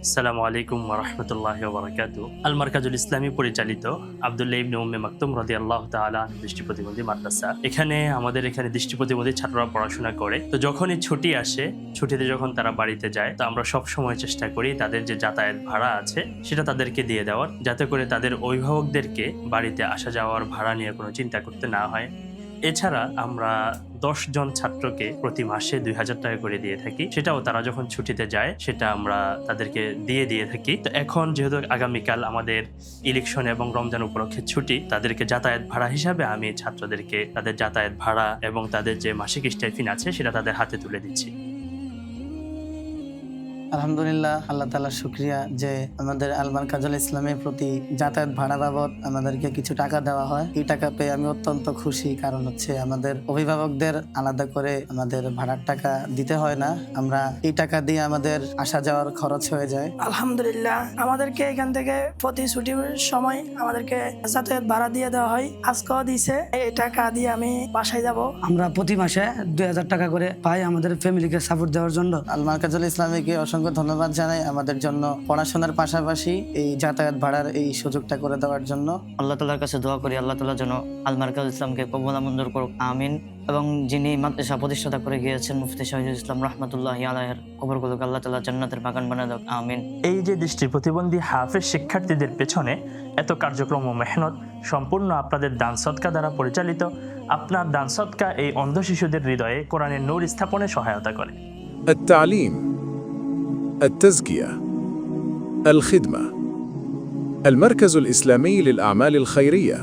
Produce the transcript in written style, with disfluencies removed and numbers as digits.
আসসালামু আলাইকুম ওয়া রাহমাতুল্লাহি ওয়া বারাকাতুহু। আল মারকাজুল ইসলামী পরিচালিত আব্দুল্লাহ ইবনে উম্মে মাকতুম রাদিয়াল্লাহু তাআলা দৃষ্টি প্রতিবন্ধী মাদ্রাসা। আমাদের এখানে দৃষ্টি প্রতিবন্ধী ছাত্ররা পড়াশোনা করে। তো যখনই ছুটি আসে, ছুটিতে যখন তারা বাড়িতে যায়, তো আমরা সব সময় চেষ্টা করি তাদের যে যাতায়াত ভাড়া আছে সেটা তাদেরকে দিয়ে দেওয়ার, যাতে করে তাদের অভিভাবকদেরকে বাড়িতে আসা যাওয়ার ভাড়া নিয়ে কোনো চিন্তা করতে না হয়। এছাড়া আমরা 10 জন ছাত্রকে প্রতি মাসে 2000 টাকা করে দিয়ে থাকি। সেটাও তারা যখন ছুটিতে যায় সেটা আমরা তাদেরকে দিয়ে থাকি। তো এখন যেহেতু আগামীকাল আমাদের ইলেকশন এবং রমজান উপলক্ষে ছুটি, তাদেরকে যাতায়াত ভাড়া হিসাবে আমি ছাত্রদেরকে তাদের যাতায়াত ভাড়া এবং তাদের যে মাসিক স্টাইফিন আছে সেটা তাদের হাতে তুলে দিচ্ছি। আলহামদুলিল্লাহ, আল্লাহ তাআলার শুকরিয়া যে আমাদের আল মারকাজুল ইসলামের প্রতি যাতায়াত ভাড়া বাবদ আমাদেরকে কিছু টাকা দেওয়া হয়। এই টাকা পেয়ে আমি অত্যন্ত খুশি, কারণ হচ্ছে আমাদের অভিভাবকদের আলাদা করে আমাদের ভাড়ার টাকা দিতে হয় না। আমরা এই টাকা দিয়ে আমাদের আসা যাওয়ার খরচ হয়ে যায়। আলহামদুলিল্লাহ, আমাদেরকে এখান থেকে প্রতি ছুটির সময় আমাদেরকে যাতায়াত ভাড়া দিয়ে দেওয়া হয়। আজকেও দিছে। এই টাকা দিয়ে আমি বাসায় যাব। আমরা প্রতি মাসে 2000 টাকা করে পাই আমাদের ফ্যামিলিকে সাপোর্ট দেওয়ার জন্য। আল মারকাজুল ইসলামীকে অসংখ্য ধন্যবাদ জানাই আমাদের জন্য পড়াশোনার পাশাপাশি এই যাতায়াত ভাড়ার এই সুযোগটা করে দেওয়ার জন্য। আল্লাহ তাআলার কাছে দোয়া করি আল্লাহ তাআলা যেন আল মারকাজুল ইসলামকে কবুল মঞ্জুর করুক, আমিন। এবং যিনি মাদ্রাসা প্রতিষ্ঠাতা করে গিয়েছেন মুফতি শহীদুল ইসলাম রাহমাতুল্লাহি আলাইহির কবরগুলোকে আল্লাহ তাআলা জান্নাতের বাগান বানিয়ে দাও, আমিন। এই যে দৃষ্টি প্রতিবন্ধী হাফেজ শিক্ষার্থীদের পেছনে এত কার্যক্রম ও মেহনত সম্পূর্ণ আপনাদের দান সদকা দ্বারা পরিচালিত। আপনার দান সদকা এই অন্ধ শিশুদের হৃদয়ে কোরআনের নূর স্থাপনে সহায়তা করে। التعليم، التزكية، الخدمة. المركز الإسلامي للأعمال الخيرية